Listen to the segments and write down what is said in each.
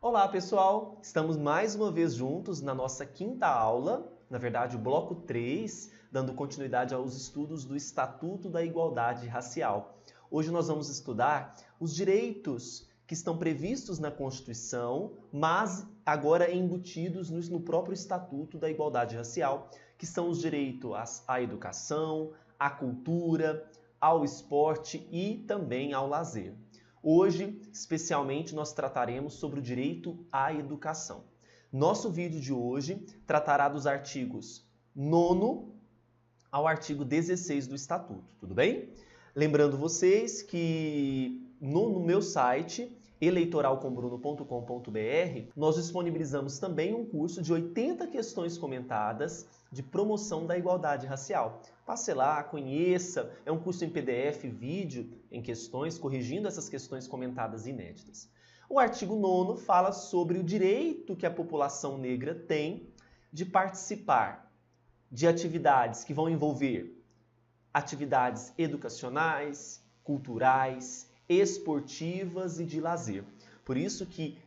Olá, pessoal! Estamos mais uma vez juntos na nossa quinta aula, na verdade o bloco 3, dando continuidade aos estudos do Estatuto da Igualdade Racial. Hoje nós vamos estudar os direitos que estão previstos na Constituição, mas agora embutidos no próprio Estatuto da Igualdade Racial, que são os direitos à educação, à cultura, ao esporte e também ao lazer. Hoje, especialmente, nós trataremos sobre o direito à educação. Nosso vídeo de hoje tratará dos artigos 9º ao artigo 16 do Estatuto, tudo bem? Lembrando vocês que no meu site eleitoralcombruno.com.br nós disponibilizamos também um curso de 80 questões comentadas de promoção da igualdade racial. Passe lá, conheça, é um curso em PDF, vídeo em questões, corrigindo essas questões comentadas inéditas. O artigo 9º fala sobre o direito que a população negra tem de participar de atividades que vão envolver atividades educacionais, culturais, esportivas e de lazer. Por isso que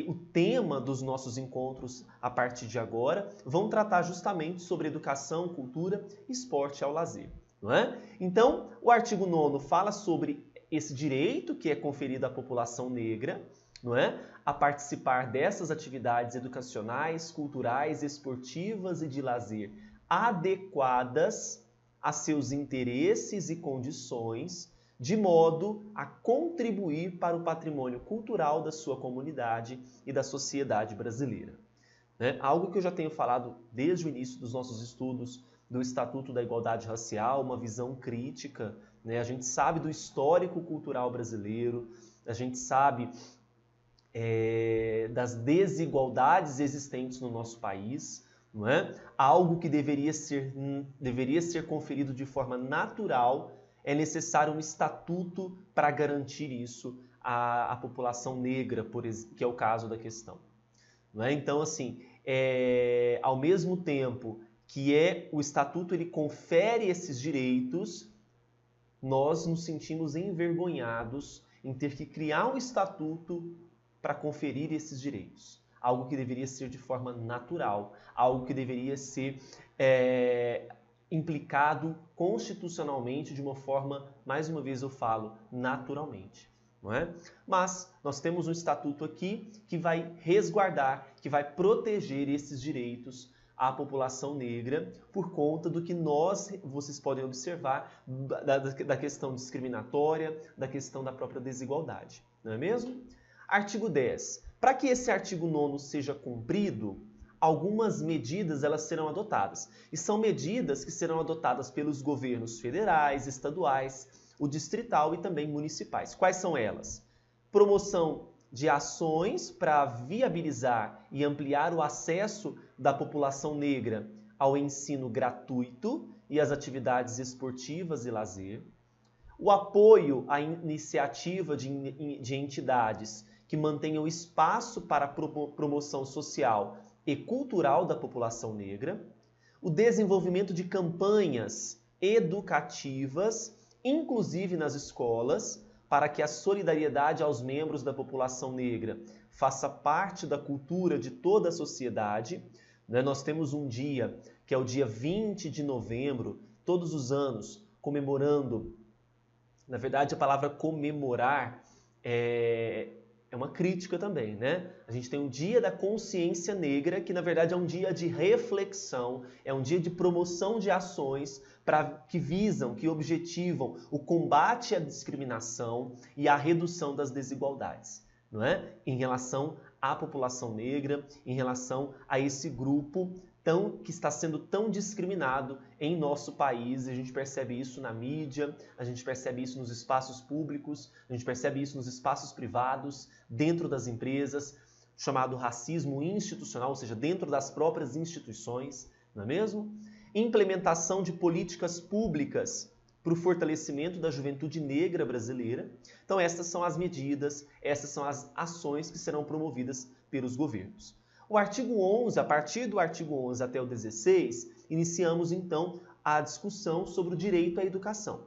o tema dos nossos encontros a partir de agora vão tratar justamente sobre educação, cultura, esporte ao lazer, não é? Então, o artigo 9º fala sobre esse direito que é conferido à população negra, não é? A participar dessas atividades educacionais, culturais, esportivas e de lazer adequadas a seus interesses e condições, de modo a contribuir para o patrimônio cultural da sua comunidade e da sociedade brasileira. Algo que eu já tenho falado desde o início dos nossos estudos do Estatuto da Igualdade Racial, uma visão crítica. A gente sabe do histórico cultural brasileiro, a gente sabe das desigualdades existentes no nosso país, não é? Algo que deveria ser conferido de forma natural. É necessário um estatuto para garantir isso à população negra, que é o caso da questão. Não é? Então, assim, ao mesmo tempo que o estatuto ele confere esses direitos, nós nos sentimos envergonhados em ter que criar um estatuto para conferir esses direitos. Algo que deveria ser de forma natural, algo que deveria ser implicado constitucionalmente de uma forma, mais uma vez eu falo, naturalmente, não é? Mas nós temos um estatuto aqui que vai resguardar, que vai proteger esses direitos à população negra por conta do que vocês podem observar da questão discriminatória, da questão da própria desigualdade, não é mesmo? Artigo 10. Para que esse artigo 9º seja cumprido, algumas medidas elas serão adotadas. E são medidas que serão adotadas pelos governos federais, estaduais, o distrital e também municipais. Quais são elas? Promoção de ações para viabilizar e ampliar o acesso da população negra ao ensino gratuito e às atividades esportivas e lazer. O apoio à iniciativa de entidades que mantenham espaço para a promoção social e cultural da população negra, o desenvolvimento de campanhas educativas, inclusive nas escolas, para que a solidariedade aos membros da população negra faça parte da cultura de toda a sociedade. Nós temos um dia, que é o dia 20 de novembro, todos os anos, comemorando. Na verdade, a palavra comemorar é uma crítica também, né? A gente tem o Dia da Consciência Negra, que na verdade é um dia de reflexão, é um dia de promoção de ações que objetivam o combate à discriminação e a redução das desigualdades, não é? Em relação à população negra, em relação a esse grupo que está sendo tão discriminado em nosso país. A gente percebe isso na mídia, a gente percebe isso nos espaços públicos, a gente percebe isso nos espaços privados, dentro das empresas, chamado racismo institucional, ou seja, dentro das próprias instituições, não é mesmo? Implementação de políticas públicas para o fortalecimento da juventude negra brasileira. Então, essas são as medidas, essas são as ações que serão promovidas pelos governos. O artigo 11, a partir do artigo 11 até o 16, iniciamos então a discussão sobre o direito à educação.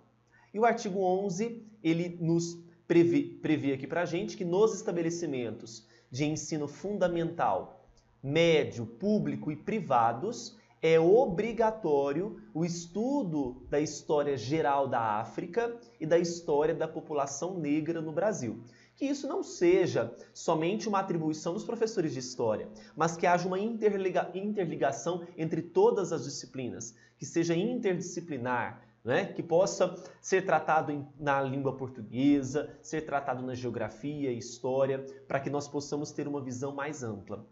E o artigo 11, ele nos prevê aqui para a gente que nos estabelecimentos de ensino fundamental, médio, público e privados, é obrigatório o estudo da história geral da África e da história da população negra no Brasil. Que isso não seja somente uma atribuição dos professores de história, mas que haja uma interligação entre todas as disciplinas, que seja interdisciplinar, né? Que possa ser tratado na língua portuguesa, ser tratado na geografia, história, para que nós possamos ter uma visão mais ampla.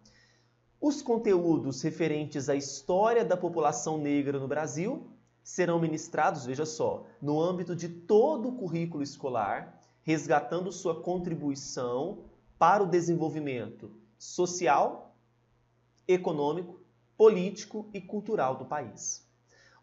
Os conteúdos referentes à história da população negra no Brasil serão ministrados, veja só, no âmbito de todo o currículo escolar, resgatando sua contribuição para o desenvolvimento social, econômico, político e cultural do país.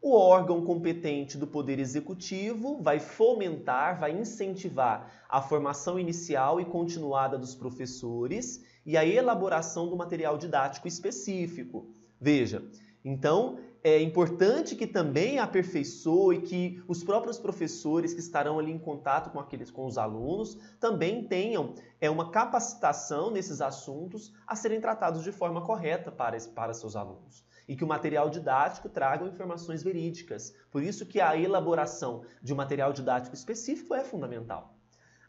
O órgão competente do Poder Executivo vai fomentar, vai incentivar a formação inicial e continuada dos professores e a elaboração do material didático específico. Veja, então é importante que também aperfeiçoe, que os próprios professores que estarão ali em contato com os alunos também tenham uma capacitação nesses assuntos a serem tratados de forma correta para seus alunos. E que o material didático traga informações verídicas. Por isso que a elaboração de um material didático específico é fundamental.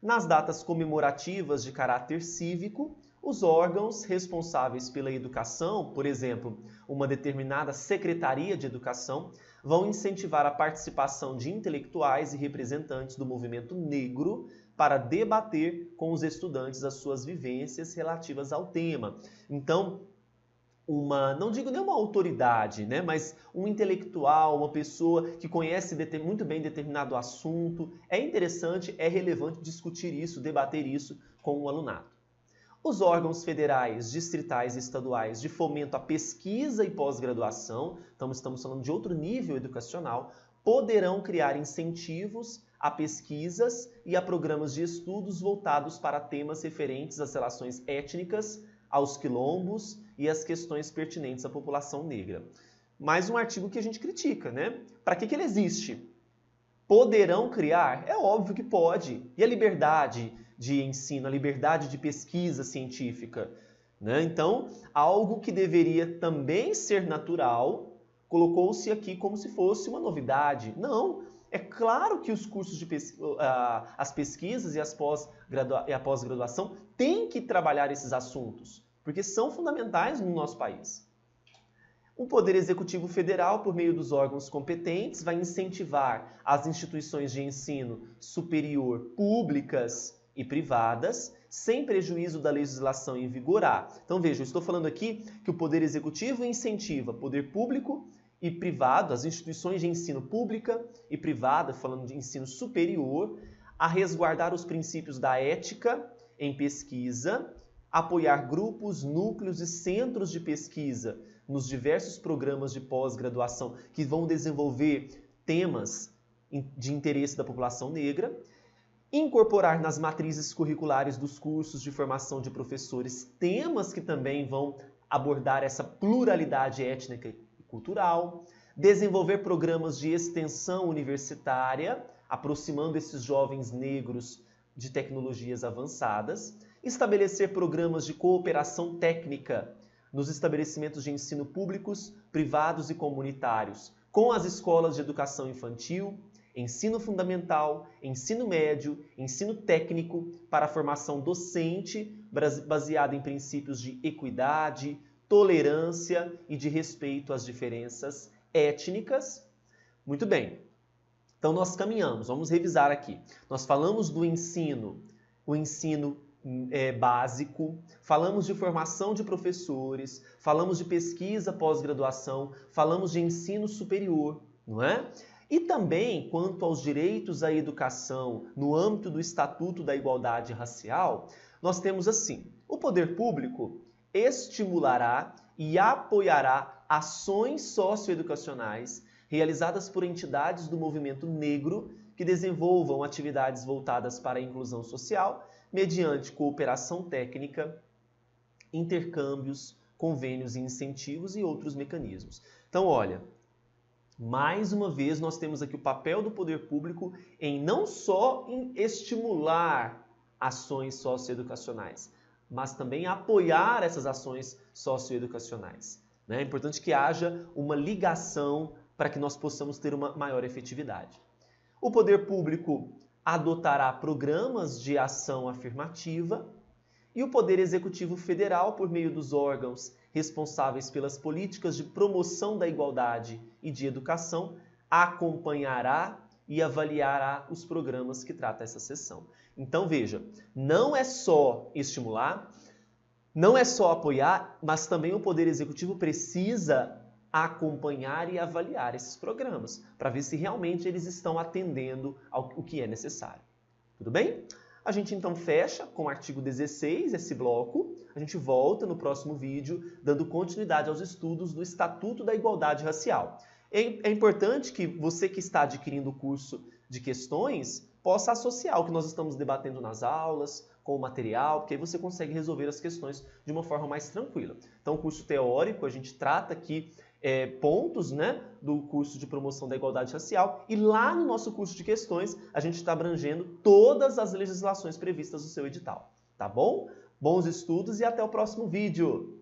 Nas datas comemorativas de caráter cívico, os órgãos responsáveis pela educação, por exemplo, uma determinada secretaria de educação, vão incentivar a participação de intelectuais e representantes do movimento negro para debater com os estudantes as suas vivências relativas ao tema. Então, não digo nem uma autoridade, né, mas um intelectual, uma pessoa que conhece muito bem determinado assunto, é interessante, é relevante discutir isso, debater isso com o alunado. Os órgãos federais, distritais e estaduais de fomento à pesquisa e pós-graduação, então estamos falando de outro nível educacional, poderão criar incentivos a pesquisas e a programas de estudos voltados para temas referentes às relações étnicas, aos quilombos e às questões pertinentes à população negra. Mais um artigo que a gente critica, né? Para que ele existe? Poderão criar? É óbvio que pode. E a liberdade de ensino, a liberdade de pesquisa científica, né? Então, algo que deveria também ser natural, colocou-se aqui como se fosse uma novidade. Não, é claro que os cursos de as pesquisas e a pós-graduação têm que trabalhar esses assuntos, porque são fundamentais no nosso país. O Poder Executivo Federal, por meio dos órgãos competentes, vai incentivar as instituições de ensino superior públicas e privadas, sem prejuízo da legislação em vigor. Então veja, eu estou falando aqui que o Poder Executivo incentiva poder público e privado, as instituições de ensino pública e privada, falando de ensino superior, a resguardar os princípios da ética em pesquisa, apoiar grupos, núcleos e centros de pesquisa nos diversos programas de pós-graduação que vão desenvolver temas de interesse da população negra, incorporar nas matrizes curriculares dos cursos de formação de professores temas que também vão abordar essa pluralidade étnica e cultural, desenvolver programas de extensão universitária, aproximando esses jovens negros de tecnologias avançadas, estabelecer programas de cooperação técnica nos estabelecimentos de ensino públicos, privados e comunitários, com as escolas de educação infantil, ensino fundamental, ensino médio, ensino técnico para a formação docente baseada em princípios de equidade, tolerância e de respeito às diferenças étnicas. Muito bem. Então nós caminhamos, vamos revisar aqui. Nós falamos do ensino, o ensino básico, falamos de formação de professores, falamos de pesquisa pós-graduação, falamos de ensino superior, não é? E também, quanto aos direitos à educação no âmbito do Estatuto da Igualdade Racial, nós temos assim: o poder público estimulará e apoiará ações socioeducacionais realizadas por entidades do movimento negro que desenvolvam atividades voltadas para a inclusão social mediante cooperação técnica, intercâmbios, convênios e incentivos e outros mecanismos. Então, olha, mais uma vez nós temos aqui o papel do poder público em não só em estimular ações socioeducacionais, mas também apoiar essas ações socioeducacionais. É importante que haja uma ligação para que nós possamos ter uma maior efetividade. O poder público adotará programas de ação afirmativa e o Poder Executivo Federal, por meio dos órgãos responsáveis pelas políticas de promoção da igualdade e de educação, acompanhará e avaliará os programas que trata essa seção. Então veja, não é só estimular, não é só apoiar, mas também o Poder Executivo precisa acompanhar e avaliar esses programas, para ver se realmente eles estão atendendo ao que é necessário. Tudo bem? A gente então fecha com o artigo 16, esse bloco. A gente volta no próximo vídeo, dando continuidade aos estudos do Estatuto da Igualdade Racial. É importante que você que está adquirindo o curso de questões possa associar o que nós estamos debatendo nas aulas com o material, porque aí você consegue resolver as questões de uma forma mais tranquila. Então, o curso teórico, a gente trata aqui pontos, né, do curso de promoção da igualdade racial, e lá no nosso curso de questões a gente está abrangendo todas as legislações previstas no seu edital. Tá bom? Bons estudos e até o próximo vídeo!